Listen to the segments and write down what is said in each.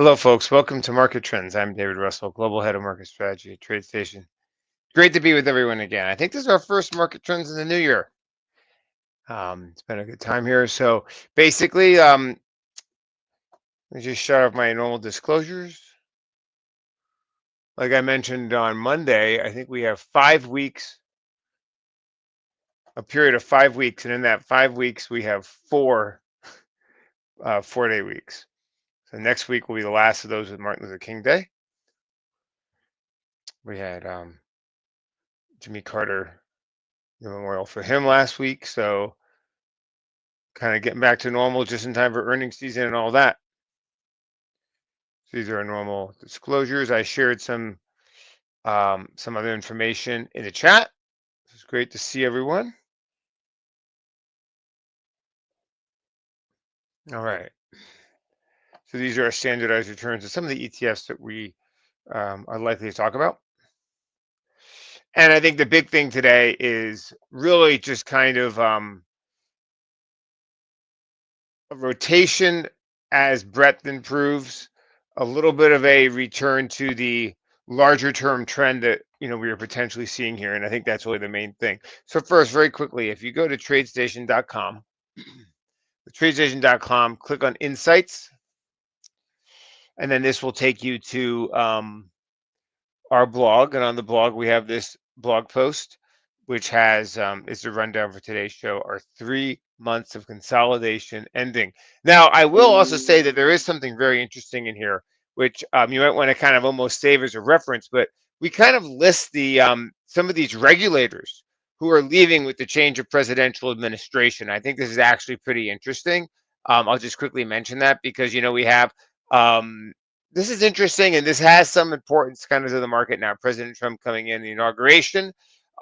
Hello, folks. Welcome to Market Trends. I'm David Russell, Global Head of Market Strategy at TradeStation. Great to be with everyone again. I think this is our first Market Trends in the new year. It's been a good time here. So basically, let me just shut off my normal disclosures. Like I mentioned on Monday, I think we have 5 weeks, a period of 5 weeks, and in that 5 weeks, we have four 4-day weeks. So next week will be the last of those with Martin Luther King Day. We had Jimmy Carter, the memorial for him last week. So kind of getting back to normal just in time for earnings season and all that. So these are our normal disclosures. I shared some other information in the chat. It's great to see everyone. All right. So these are our standardized returns of some of the ETFs that we are likely to talk about. And I think the big thing today is really just kind of a rotation as breadth improves, a little bit of a return to the larger term trend that we are potentially seeing here, and I think that's really the main thing. So first, very quickly, if you go to tradestation.com, tradestation.com, click on Insights, and then this will take you to our blog, and on the blog we have this blog post, which has is the rundown for today's show, our 3 months of consolidation ending. Now, I will also say that there is something very interesting in here, which you might want to kind of almost save as a reference, but we kind of list the some of these regulators who are leaving with the change of presidential administration. I think this is actually pretty interesting. I'll just quickly mention that because we have this is interesting, and this has some importance kind of to the market now. President Trump coming in the inauguration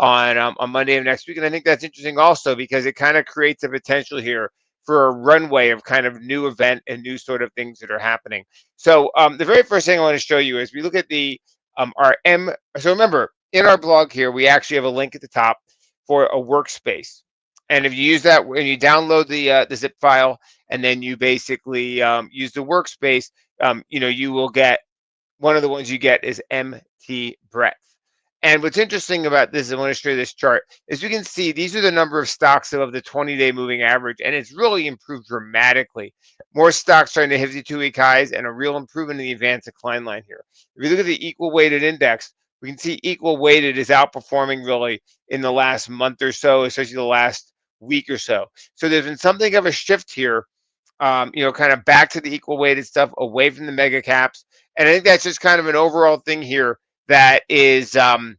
on Monday of next week, and I think that's interesting also because it kind of creates a potential here for a runway of kind of new event and new sort of things that are happening. So the very first thing I want to show you is we look at the our M. So remember, in our blog here, we actually have a link at the top for a workspace, and if you use that when you download the zip file, and then you basically use the workspace, you will get one of the ones you get is MT breadth. And what's interesting about this, I want to show you this chart, is you can see these are the number of stocks above the 20-day moving average, and it's really improved dramatically. More stocks starting to hit 52-week highs and a real improvement in the advanced decline line here. If you look at the equal weighted index, we can see equal weighted is outperforming really in the last month or so, especially the last week or so. So there's been something of a shift here, kind of back to the equal weighted stuff, away from the mega caps. And I think that's just kind of an overall thing here that is, it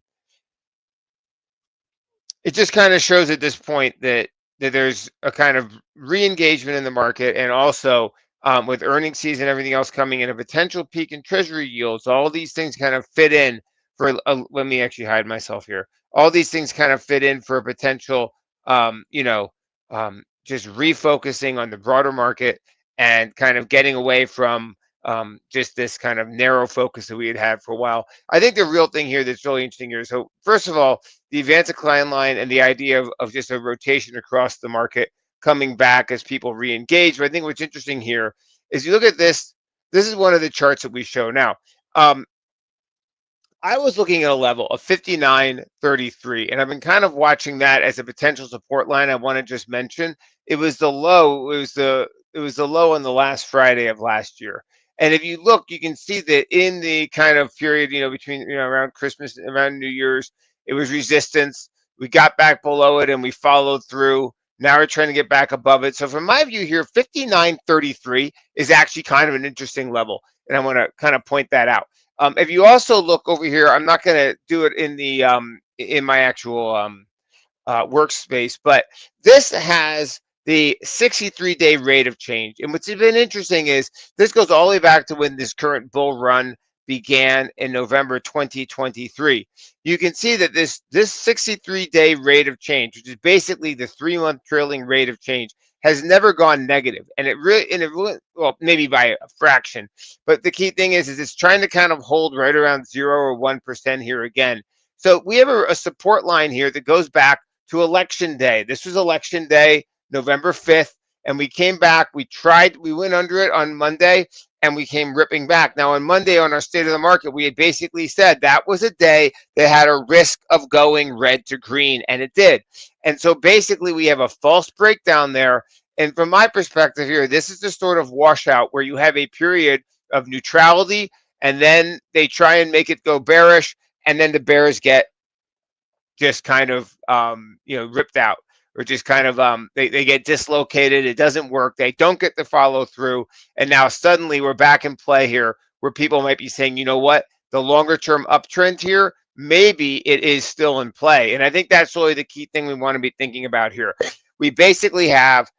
just kind of shows at this point that there's a kind of re-engagement in the market, and also with earnings season and everything else coming in, a potential peak in treasury yields. All these things kind of fit in for, let me actually hide myself here. All these things kind of fit in for a potential, just refocusing on the broader market and kind of getting away from just this kind of narrow focus that we had had for a while. I think the real thing here that's really interesting here. So first of all, the advanced decline line and the idea of just a rotation across the market coming back as people re-engage. But I think what's interesting here is you look at this. This is one of the charts that we show now. I was looking at a level of 59.33, and I've been kind of watching that as a potential support line. I want to just mention it was the low. It was the low on the last Friday of last year. And if you look, you can see that in the kind of period, between around Christmas, around New Year's, it was resistance. We got back below it and we followed through. Now we're trying to get back above it. So from my view here, 59.33 is actually kind of an interesting level, and I want to kind of point that out. If you also look over here, I'm not going to do it in the in my actual workspace, but this has the 63-day rate of change. And what's been interesting is this goes all the way back to when this current bull run began in November 2023. You can see that this 63-day rate of change, which is basically the 3-month trailing rate of change, has never gone negative, and it really, well, maybe by a fraction, but the key thing is it's trying to kind of hold right around 0 or 1% here again. So we have a support line here that goes back to election day. This was election day, November 5th, and we came back. We went under it on Monday, and we came ripping back. Now, on Monday on our State of the Market, we had basically said that was a day that had a risk of going red to green, and it did. And so basically, we have a false breakdown there. And from my perspective here, this is the sort of washout where you have a period of neutrality, and then they try and make it go bearish, and then the bears get just kind of ripped out, or just kind of they get dislocated. It doesn't work. They don't get the follow through, and now suddenly we're back in play here, where people might be saying, you know what, the longer term uptrend here, maybe it is still in play. And I think that's really the key thing we want to be thinking about here. We basically have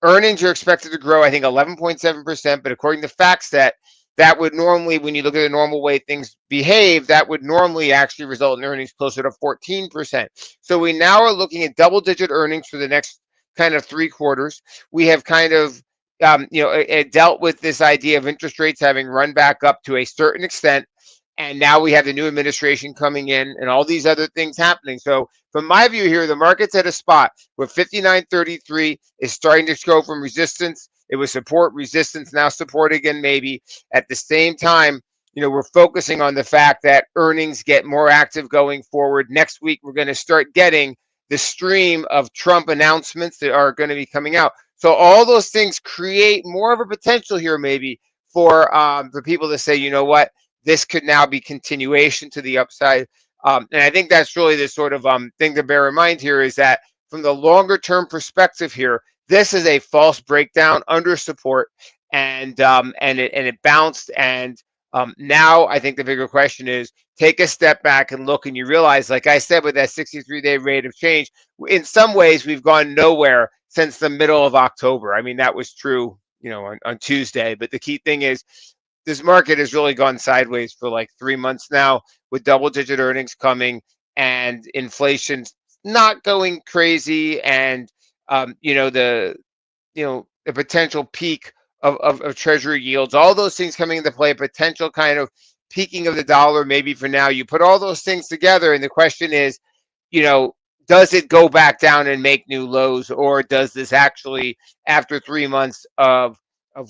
earnings are expected to grow, I think, 11.7%, but according to FactSet, that would normally, when you look at the normal way things behave, that would normally actually result in earnings closer to 14%. So we now are looking at double-digit earnings for the next kind of 3 quarters. We have kind of, dealt with this idea of interest rates having run back up to a certain extent, and now we have the new administration coming in and all these other things happening. So from my view here, the market's at a spot where 59.33 is starting to go from resistance. It was support, resistance, now support again, maybe. At the same time, we're focusing on the fact that earnings get more active going forward. Next week, we're going to start getting the stream of Trump announcements that are going to be coming out. So all those things create more of a potential here, maybe, for people to say, you know what, this could now be continuation to the upside. And I think that's really the sort of thing to bear in mind here, is that from the longer term perspective here, this is a false breakdown under support, and it bounced. And now I think the bigger question is, take a step back and look, and you realize, like I said, with that 63-day rate of change, in some ways we've gone nowhere since the middle of October. I mean, that was true, on Tuesday. But the key thing is, this market has really gone sideways for like 3 months now, with double-digit earnings coming and inflation not going crazy, and the potential peak of treasury yields, all those things coming into play, potential kind of peaking of the dollar maybe for now. You put all those things together, and the question is, does it go back down and make new lows, or does this actually, after 3 months of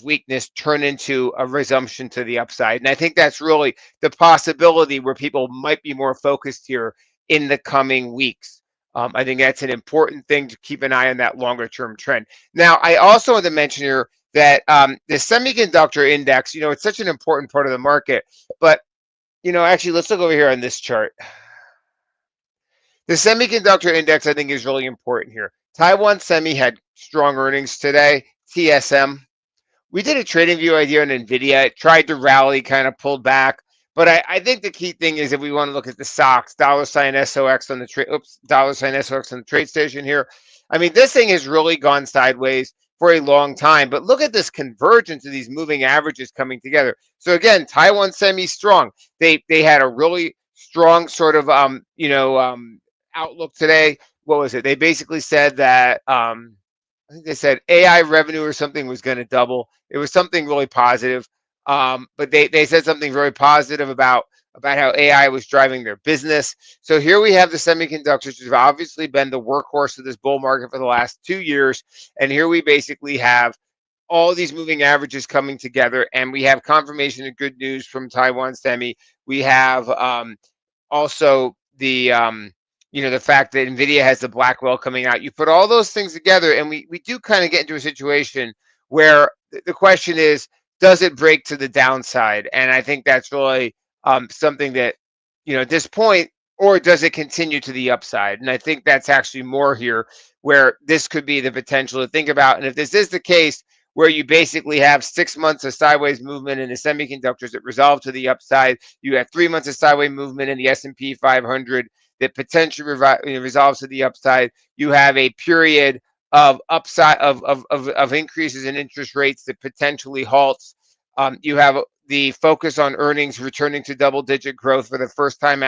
weakness, turn into a resumption to the upside? And I think that's really the possibility where people might be more focused here in the coming weeks. I think that's an important thing to keep an eye on, that longer term trend. Now, I also want to mention here that the semiconductor index, it's such an important part of the market. But, actually, let's look over here on this chart. The semiconductor index, I think, is really important here. Taiwan Semi had strong earnings today. TSM. We did a trading view idea on NVIDIA. It tried to rally, kind of pulled back. But I think the key thing is, if we want to look at the stocks, $SOX on the trade, $SOX on the trade station here. I mean, this thing has really gone sideways for a long time. But look at this convergence of these moving averages coming together. So again, Taiwan Semi strong. They had a really strong sort of outlook today. What was it? They basically said that I think they said AI revenue or something was going to double. It was something really positive. But they said something very positive about how AI was driving their business. So here we have the semiconductors, which have obviously been the workhorse of this bull market for the last 2 years. And here we basically have all these moving averages coming together, and we have confirmation of good news from Taiwan Semi. We have also the fact that NVIDIA has the Blackwell coming out. You put all those things together, and we do kind of get into a situation where the question is, does it break to the downside? And I think that's really something that, at this point, or does it continue to the upside? And I think that's actually more here, where this could be the potential to think about. And if this is the case, where you basically have 6 months of sideways movement in the semiconductors that resolve to the upside, you have 3 months of sideways movement in the S&P 500 that potentially resolves to the upside. You have a period of upside of increases in interest rates that potentially halts. You have the focus on earnings returning to double-digit growth for the first time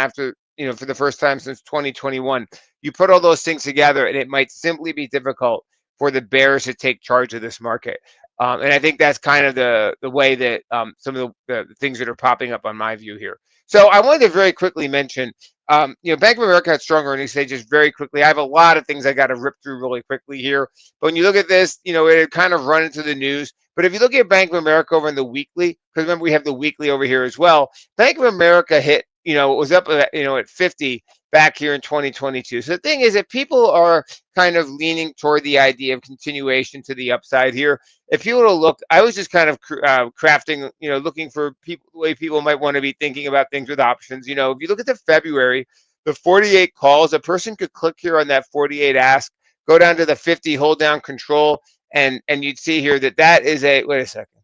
since 2021. You put all those things together, and it might simply be difficult for the bears to take charge of this market. And I think that's kind of the way that some of the things that are popping up on my view here. So I wanted to very quickly mention Bank of America had strong earnings today just very quickly. I have a lot of things I got to rip through really quickly here. But when you look at this, it had kind of run into the news. But if you look at Bank of America over in the weekly, because remember we have the weekly over here as well, Bank of America hit, it was up, at 50 back here in 2022. So the thing is that people are kind of leaning toward the idea of continuation to the upside here. If you were to look, I was just kind of crafting, looking for people, the way people might want to be thinking about things with options. If you look at the February, the 48 calls, a person could click here on that 48 ask, go down to the 50, hold down control, and you'd see here that is wait a second.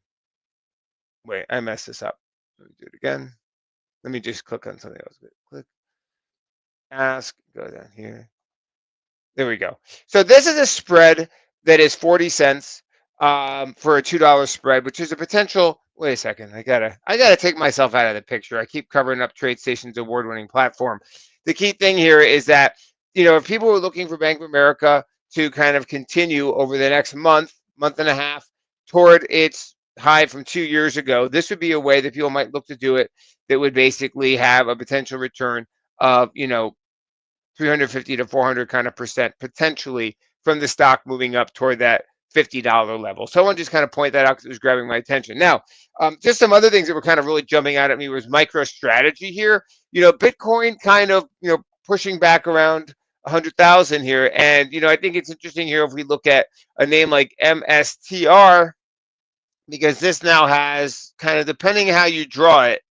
Wait, I messed this up. Let me do it again. Let me just click on something else. Click, ask, go down here. There we go. So this is a spread that is 40 cents for a $2 spread, which is a potential. Wait a second. I gotta take myself out of the picture. I keep covering up TradeStation's award-winning platform. The key thing here is that, if people were looking for Bank of America to kind of continue over the next month, month and a half toward its high from 2 years ago, this would be a way that people might look to do it that would basically have a potential return of, 350 to 400 kind of percent potentially from the stock moving up toward that $50 level. So I want to just kind of point that out because it was grabbing my attention. Now, just some other things that were kind of really jumping out at me was MicroStrategy here. Bitcoin kind of, pushing back around 100,000 here. And, I think it's interesting here if we look at a name like MSTR, because this now has kind of, depending how you draw it,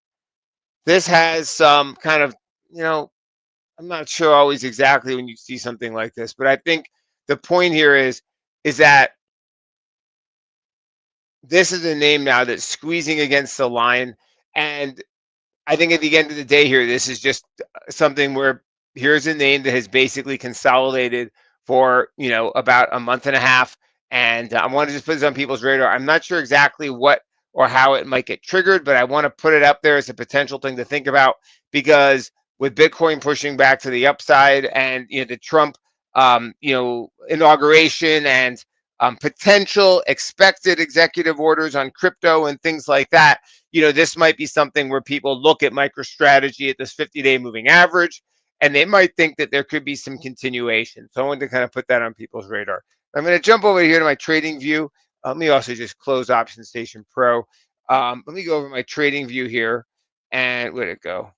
this has some kind of, I'm not sure always exactly when you see something like this, but I think the point here is that this is a name now that's squeezing against the line, and I think at the end of the day here, this is just something where here's a name that has basically consolidated for, about a month and a half. And I want to just put this on people's radar. I'm not sure exactly what or how it might get triggered, but I want to put it up there as a potential thing to think about because with Bitcoin pushing back to the upside and, the Trump, inauguration and potential expected executive orders on crypto and things like that, this might be something where people look at MicroStrategy at this 50-day moving average, and they might think that there could be some continuation. So I wanted to kind of put that on people's radar. I'm going to jump over here to my trading view. Let me also just close Option Station Pro. Let me go over my trading view here, and where'd it go?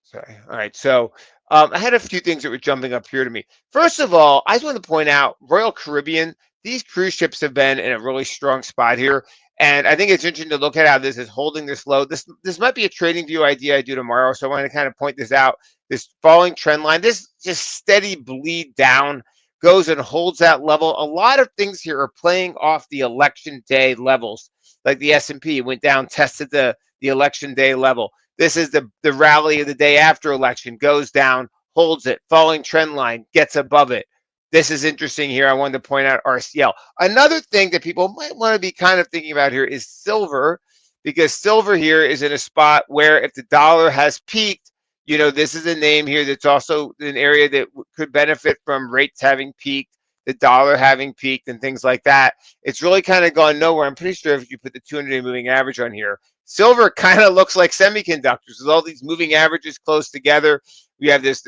Sorry. All right. So I had a few things that were jumping up here to me. First of all, I just want to point out Royal Caribbean. These cruise ships have been in a really strong spot here. And I think it's interesting to look at how this is holding this low. This might be a trading view idea I do tomorrow. So I want to kind of point this out. This falling trend line, this just steady bleed down, goes and holds that level. A lot of things here are playing off the election day levels, like the S&P went down, tested the election day level. This is the rally of the day after election, goes down, holds it, falling trend line, gets above it. This is interesting here. I wanted to point out RCL. Another thing that people might want to be kind of thinking about here is silver, because silver here is in a spot where if the dollar has peaked, this is a name here that's also an area that could benefit from rates having peaked, the dollar having peaked, and things like that. It's really kind of gone nowhere. I'm pretty sure if you put the 200-day moving average on here, silver kind of looks like semiconductors with all these moving averages close together. We have this,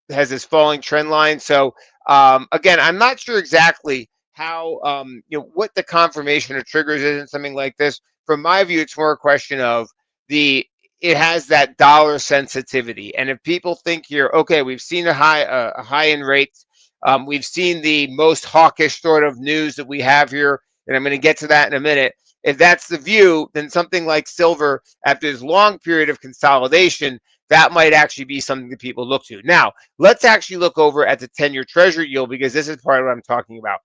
has this falling trend line. So again, I'm not sure exactly how, what the confirmation or triggers is in something like this. From my view, it's more a question of it has that dollar sensitivity. And if people think here, okay, we've seen a high in rates, we've seen the most hawkish sort of news that we have here, and I'm going to get to that in a minute. If that's the view, then something like silver, after this long period of consolidation, that might actually be something that people look to. Now, let's actually look over at the 10-year Treasury yield, because this is part of what I'm talking about.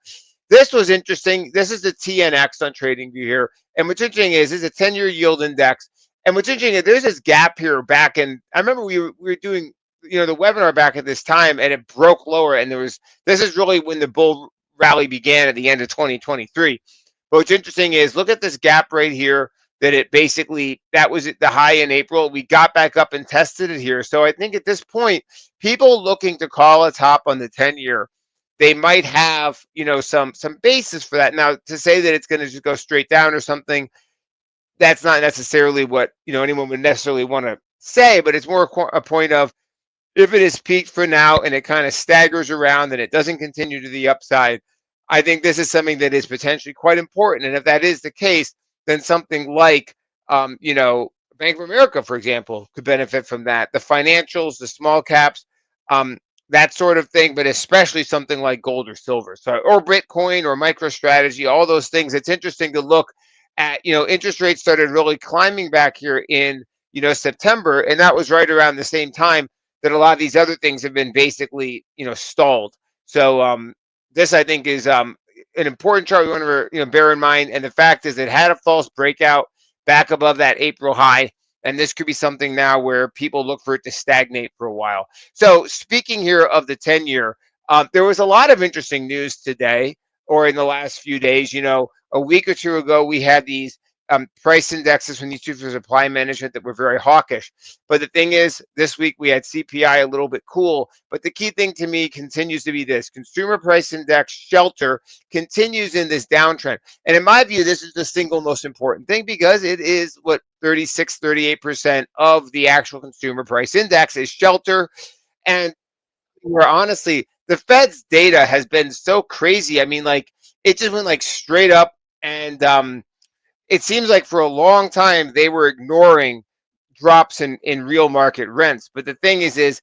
This was interesting. This is the TNX on TradingView here. And what's interesting is a 10-year yield index. And what's interesting is there's this gap here back in, I remember we were doing, the webinar back at this time, and it broke lower. And this is really when the bull rally began at the end of 2023. But what's interesting is look at this gap right here, that it basically, that was the high in April. We got back up and tested it here. So I think at this point, people looking to call a top on the 10-year, they might have, some basis for that. Now, to say that it's going to just go straight down or something, that's not necessarily what, anyone would necessarily want to say, but it's more a point of If it has peaked for now and it kind of staggers around and it doesn't continue to the upside, I think this is something that is potentially quite important. And if that is the case, then something like, Bank of America, for example, could benefit from that. The financials, the small caps, um, that sort of thing, but especially something like gold or silver, so or Bitcoin or MicroStrategy, all those things. It's interesting to look at. Interest rates started really climbing back here in September, and that was right around the same time that a lot of these other things have been basically stalled. So this I think is an important chart we want to bear in mind. And the fact is, it had a false breakout back above that April high, and this could be something now where people look for it to stagnate for a while. So speaking here of the 10-year, there was a lot of interesting news today or in the last few days. A week or two ago, we had these price indexes from the Institute for Supply Management that were very hawkish. But the thing is, this week we had CPI a little bit cool. But the key thing to me continues to be this: consumer price index shelter continues in this downtrend. And in my view, this is the single most important thing because it is what 36, 38% of the actual consumer price index is shelter. And where honestly, the Fed's data has been so crazy. I mean, like, it just went like straight up. And it seems like for a long time they were ignoring drops in real market rents. But the thing is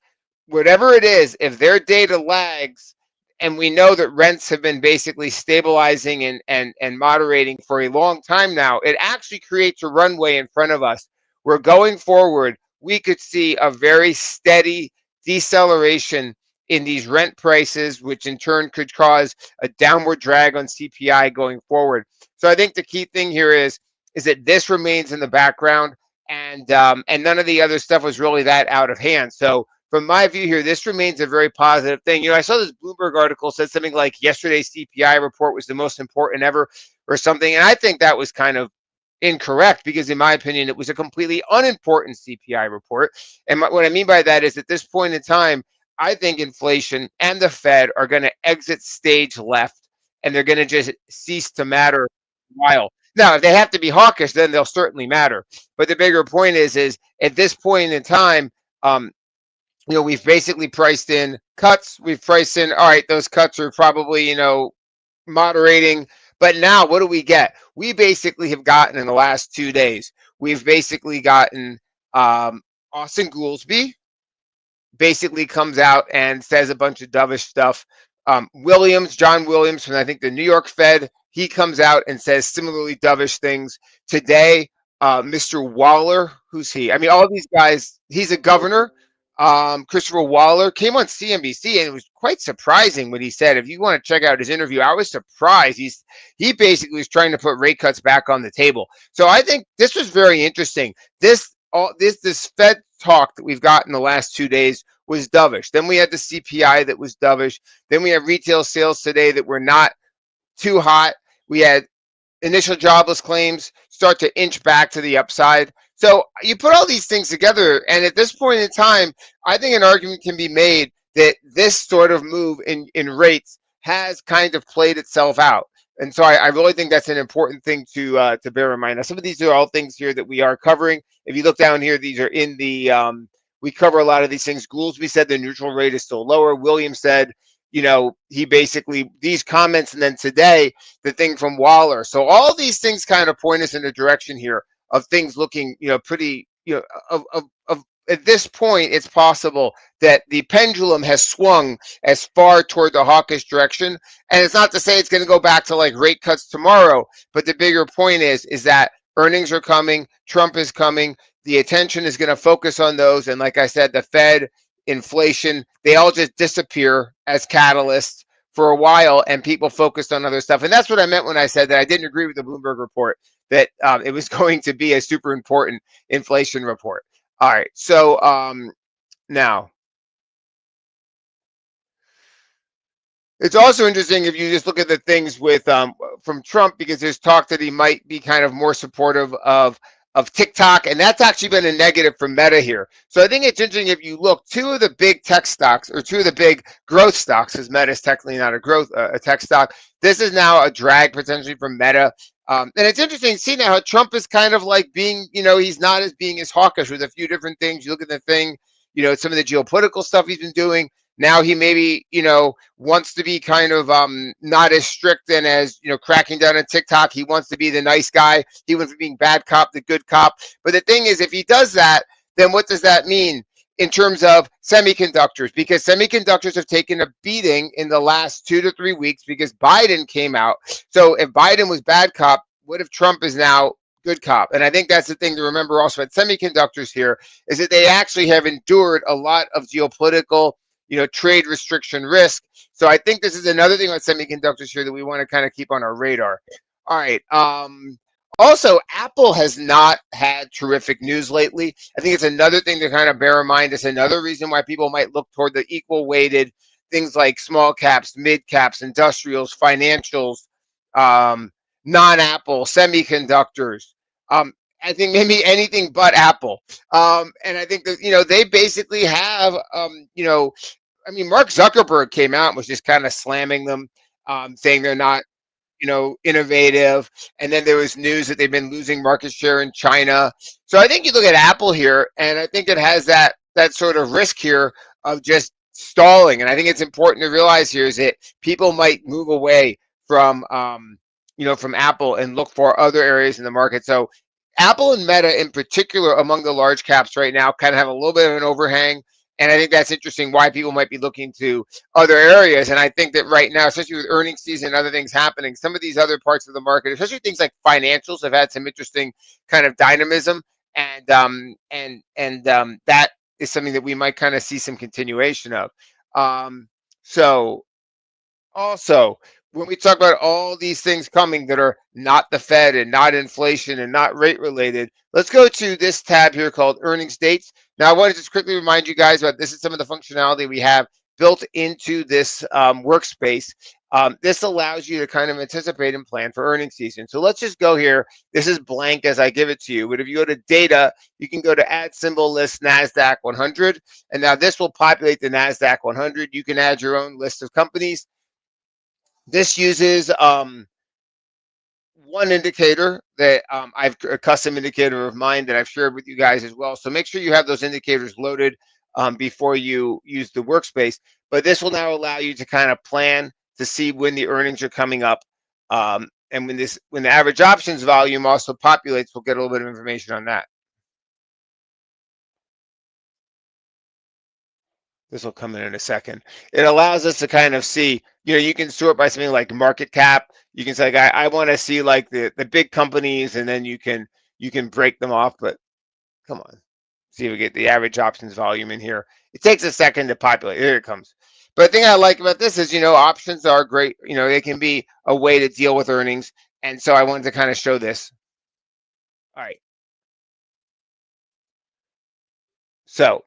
whatever it is, if their data lags, and we know that rents have been basically stabilizing and moderating for a long time now, it actually creates a runway in front of us where going forward we could see a very steady deceleration in these rent prices, which in turn could cause a downward drag on CPI going forward. So I think the key thing here is that this remains in the background, and none of the other stuff was really that out of hand. So from my view here, this remains a very positive thing. I saw this Bloomberg article said something like yesterday's CPI report was the most important ever or something, and I think that was kind of incorrect because in my opinion it was a completely unimportant CPI report. And what I mean by that is at this point in time, I think inflation and the Fed are going to exit stage left, and they're going to just cease to matter a while. Now, if they have to be hawkish, then they'll certainly matter. But the bigger point is at this point in time, we've basically priced in cuts. We've priced in, all right, those cuts are probably, moderating. But now what do we get? We basically have gotten in the last 2 days, we've basically gotten Austin Goolsbee basically comes out and says a bunch of dovish stuff. John Williams from I think the New York Fed, he comes out and says similarly dovish things. Today, Mr. Waller, who's he? I mean, all these guys, he's a governor. Christopher Waller came on CNBC, and it was quite surprising what he said. If you want to check out his interview, I was surprised. He basically was trying to put rate cuts back on the table. So I think this was very interesting. This Fed talk that we've got in the last 2 days was dovish. Then we had the CPI that was dovish. Then we have retail sales today that were not too hot. We had initial jobless claims start to inch back to the upside. So you put all these things together, and at this point in time, I think an argument can be made that this sort of move in rates has kind of played itself out. And so I really think that's an important thing to bear in mind. Now, some of these are all things here that we are covering. If you look down here, these are in the we cover a lot of these things. Goolsbee said the neutral rate is still lower. Williams said, he basically these comments, and then today the thing from Waller. So all these things kind of point us in a direction here of things looking, pretty, of at this point, it's possible that the pendulum has swung as far toward the hawkish direction. And it's not to say it's going to go back to like rate cuts tomorrow, but the bigger point is that earnings are coming, Trump is coming, the attention is going to focus on those. And like I said, the Fed, inflation, they all just disappear as catalysts for a while, and people focused on other stuff. And that's what I meant when I said that I didn't agree with the Bloomberg report, that it was going to be a super important inflation report. All right, so now it's also interesting if you just look at the things with from Trump, because there's talk that he might be kind of more supportive of TikTok, and that's actually been a negative for Meta here. So I think it's interesting if you look, two of the big tech stocks, or two of the big growth stocks, because Meta is technically not a tech stock. This is now a drag potentially from Meta. And it's interesting to see now how Trump is kind of like being, he's not as being as hawkish with a few different things. You look at the thing, some of the geopolitical stuff he's been doing. Now he maybe, wants to be kind of not as strict and as, cracking down on TikTok. He wants to be the nice guy. He went from being bad cop to good cop. But the thing is, if he does that, then what does that mean in terms of semiconductors? Because semiconductors have taken a beating in the last 2 to 3 weeks because Biden came out. So if Biden was bad cop, what if Trump is now good cop? And I think that's the thing to remember also at semiconductors here is that they actually have endured a lot of geopolitical, trade restriction risk. So I think this is another thing about semiconductors here that we want to kind of keep on our radar. All right. Also, Apple has not had terrific news lately. I think it's another thing to kind of bear in mind. It's another reason why people might look toward the equal weighted things like small caps, mid caps, industrials, financials, non-Apple, semiconductors. I think maybe anything but Apple. And I think that, they basically have, Mark Zuckerberg came out and was just kind of slamming them, saying they're not, innovative. And then there was news that they've been losing market share in China. So I think you look at Apple here, and I think it has that sort of risk here of just stalling. And I think it's important to realize here is that people might move away from, from Apple and look for other areas in the market. So Apple and Meta in particular among the large caps right now kind of have a little bit of an overhang. And I think that's interesting why people might be looking to other areas. And I think that right now, especially with earnings season and other things happening, some of these other parts of the market, especially things like financials, have had some interesting kind of dynamism. And that is something that we might kind of see some continuation of. So also, when we talk about all these things coming that are not the Fed and not inflation and not rate related, let's go to this tab here called earnings dates. Now, I want to just quickly remind you guys about this is some of the functionality we have built into this workspace. This allows you to kind of anticipate and plan for earnings season. So let's just go here. This is blank as I give it to you. But if you go to data, you can go to add symbol list NASDAQ 100. And now this will populate the NASDAQ 100. You can add your own list of companies. This uses one indicator that I've a custom indicator of mine that I've shared with you guys as well. So make sure you have those indicators loaded before you use the workspace. But this will now allow you to kind of plan to see when the earnings are coming up. And when the average options volume also populates, we'll get a little bit of information on that. This will come in a second. It allows us to kind of see, you can sort by something like market cap. You can say, I want to see like the big companies, and then you can break them off. But come on, see if we get the average options volume in here. It takes a second to populate. Here it comes. But the thing I like about this is, options are great. They can be a way to deal with earnings. And so I wanted to kind of show this. All right. So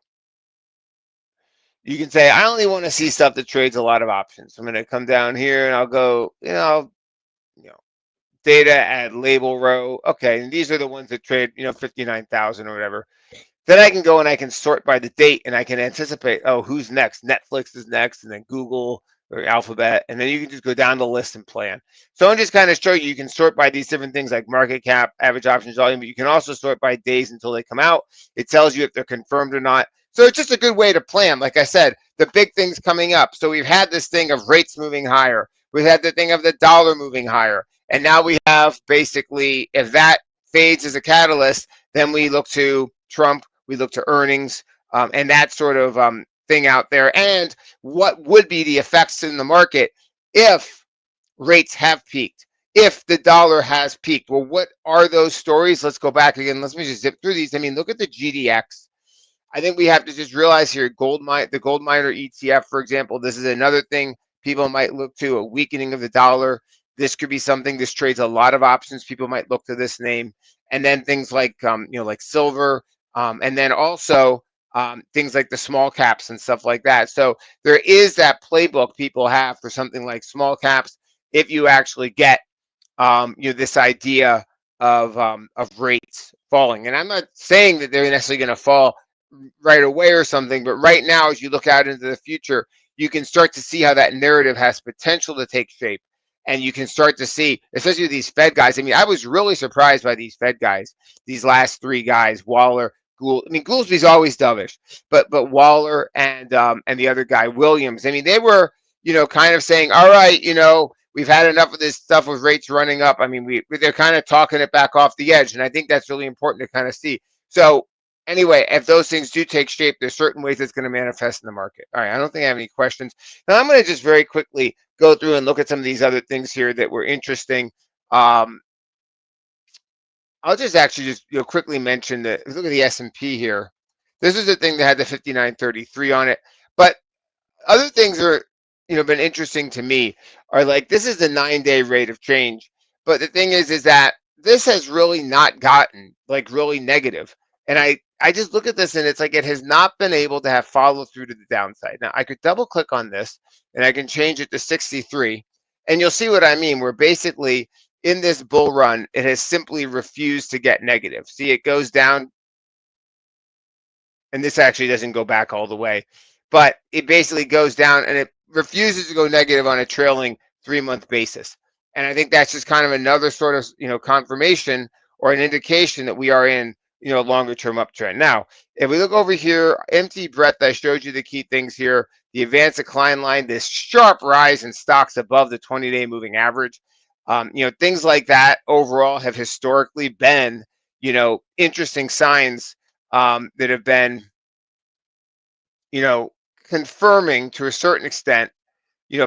you can say, I only want to see stuff that trades a lot of options. I'm going to come down here and I'll go, data at label row. Okay, and these are the ones that trade, 59,000 or whatever. Then I can go and I can sort by the date and I can anticipate, who's next? Netflix is next, and then Google or Alphabet, and then you can just go down the list and plan. So I'm just kind of showing you can sort by these different things like market cap, average options volume, but you can also sort by days until they come out. It tells you if they're confirmed or not. So it's just a good way to plan. Like I said, the big things coming up. So we've had this thing of rates moving higher. We've had the thing of the dollar moving higher. And now we have basically, if that fades as a catalyst, then we look to Trump, we look to earnings, and that sort of thing out there. And what would be the effects in the market if rates have peaked, if the dollar has peaked? Well, what are those stories? Let's go back again. Let me just zip through these. Look at the GDX. I think we have to just realize here, the gold miner ETF, for example, this is another thing people might look to, a weakening of the dollar. This could be something, this trades a lot of options. People might look to this name. And then things like, like silver, and then also things like the small caps and stuff like that. So there is that playbook people have for something like small caps if you actually get, this idea of rates falling. And I'm not saying that they're necessarily going to fall right away or something, but right now, as you look out into the future, you can start to see how that narrative has potential to take shape. And you can start to see, especially with these Fed guys. I was really surprised by these Fed guys, these last three guys, Waller, Gould. I mean, Gouldsby's always dovish, but Waller and the other guy Williams. I mean, they were kind of saying, all right, we've had enough of this stuff with rates running up. I mean, they're kind of talking it back off the edge, and I think that's really important to kind of see. So anyway, if those things do take shape, there's certain ways it's going to manifest in the market. All right, I don't think I have any questions. Now I'm going to just very quickly go through and look at some of these other things here that were interesting. I'll just actually just quickly mention that. Look at the S&P here. This is the thing that had the 5933 on it. But other things are been interesting to me are like this is the 9-day rate of change. But the thing is that this has really not gotten like really negative. And I just look at this and it's like it has not been able to have follow through to the downside. Now I could double click on this and I can change it to 63 and you'll see what I mean. We're basically in this bull run, it has simply refused to get negative. See, it goes down, and this actually doesn't go back all the way, but it basically goes down and it refuses to go negative on a trailing 3-month basis. And I think that's just kind of another sort of, confirmation or an indication that we are in, a longer term uptrend. Now, if we look over here, empty breadth, I showed you the key things here. The advanced decline line, this sharp rise in stocks above the 20-day moving average. Things like that overall have historically been, interesting signs that have been, confirming to a certain extent,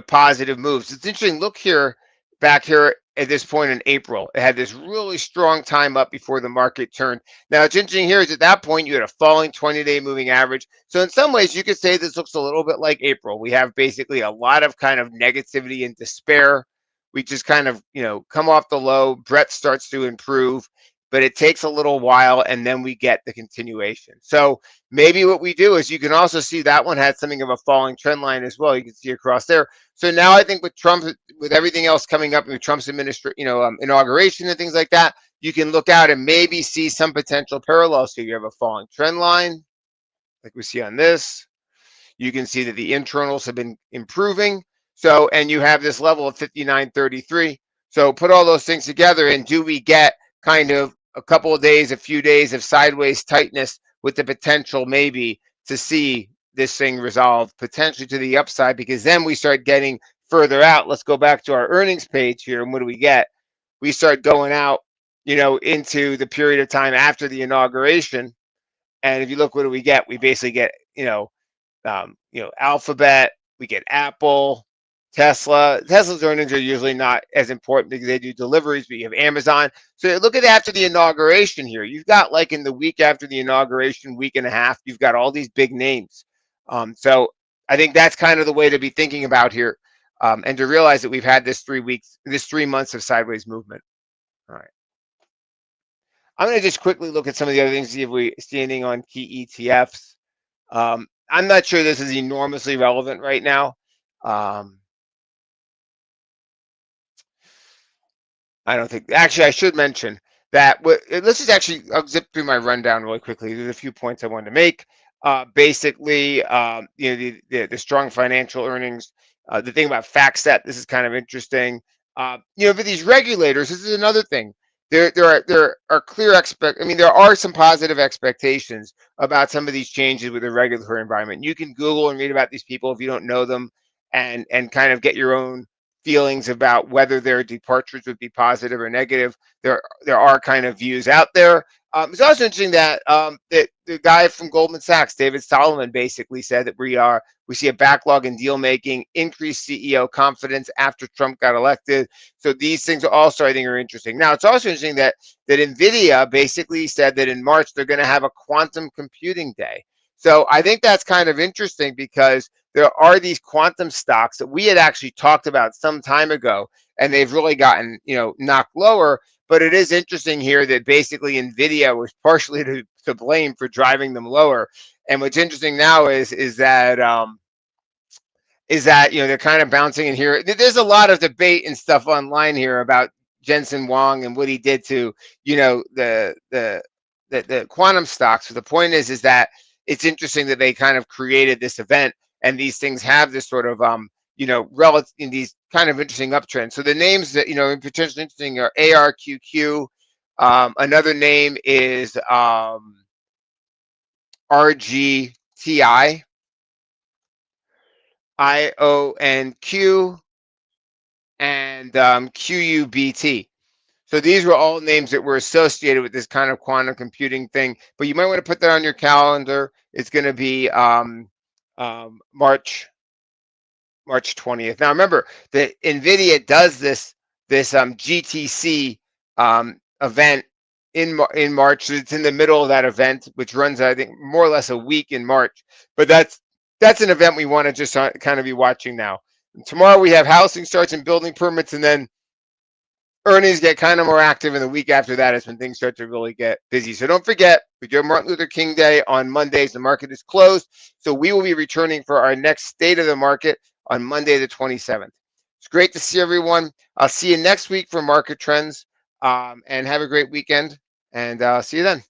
positive moves. It's interesting. Look here, back here at this point in April, it had this really strong time up before the market turned. Now, it's interesting here is at that point, you had a falling 20-day moving average. So in some ways, you could say this looks a little bit like April. We have basically a lot of kind of negativity and despair. We just kind of, come off the low. Breadth starts to improve, but it takes a little while, and then we get the continuation. So maybe what we do is you can also see that one had something of a falling trend line as well. You can see across there. So now I think with Trump, with everything else coming up with Trump's inauguration and things like that, you can look out and maybe see some potential parallels here. You have a falling trend line, like we see on this. You can see that the internals have been improving. So, and you have this level of 59.33. So put all those things together, and do we get kind of a couple of days, a few days of sideways tightness with the potential maybe to see this thing resolve potentially to the upside, because then we start getting further out. Let's go back to our earnings page here. And what do we get? We start going out, into the period of time after the inauguration. And if you look, what do we get? We basically get, Alphabet, we get Apple, Tesla. Tesla's earnings are usually not as important because they do deliveries, but you have Amazon. So look at after the inauguration here. You've got like in the week after the inauguration, week and a half, you've got all these big names. So I think that's kind of the way to be thinking about here, and to realize that we've had this 3 months of sideways movement. All right. I'm going to just quickly look at some of the other things, see if we see anything on key ETFs. I'm not sure this is enormously relevant right now. I don't think, actually, I should mention that. Let's just actually, I'll zip through my rundown really quickly. There's a few points I wanted to make. Basically, the strong financial earnings. The thing about FactSet, this is kind of interesting. For these regulators, this is another thing. There are clear there are some positive expectations about some of these changes with the regulatory environment. You can Google and read about these people if you don't know them, and kind of get your own feelings about whether their departures would be positive or negative. There are kind of views out there. It's also interesting that that the guy from Goldman Sachs, David Solomon, basically said that we see a backlog in deal making, increased CEO confidence after Trump got elected. So these things also, I think, are interesting. Now, it's also interesting that NVIDIA basically said that in March they're going to have a quantum computing day. So I think that's kind of interesting because there are these quantum stocks that we had actually talked about some time ago, and they've really gotten, knocked lower. But it is interesting here that basically NVIDIA was partially to blame for driving them lower. And what's interesting now is that they're kind of bouncing in here. There's a lot of debate and stuff online here about Jensen Huang and what he did to, the quantum stocks. So the point is that it's interesting that they kind of created this event, and these things have this sort of relative in these kind of interesting uptrends. So the names that potentially interesting are ARQQ. Another name is RGTI, IONQ, and QUBT. So these were all names that were associated with this kind of quantum computing thing. But you might want to put that on your calendar. It's going to be March 20th. Now remember that NVIDIA does this GTC event in March. So it's in the middle of that event, which runs, I think, more or less a week in March. But that's an event we want to just kind of be watching now. And tomorrow we have housing starts and building permits, and then earnings get kind of more active, and the week after that is when things start to really get busy. So don't forget, we do Martin Luther King Day on Mondays. The market is closed. So we will be returning for our next state of the market on Monday, the 27th. It's great to see everyone. I'll see you next week for market trends, and have a great weekend, and see you then.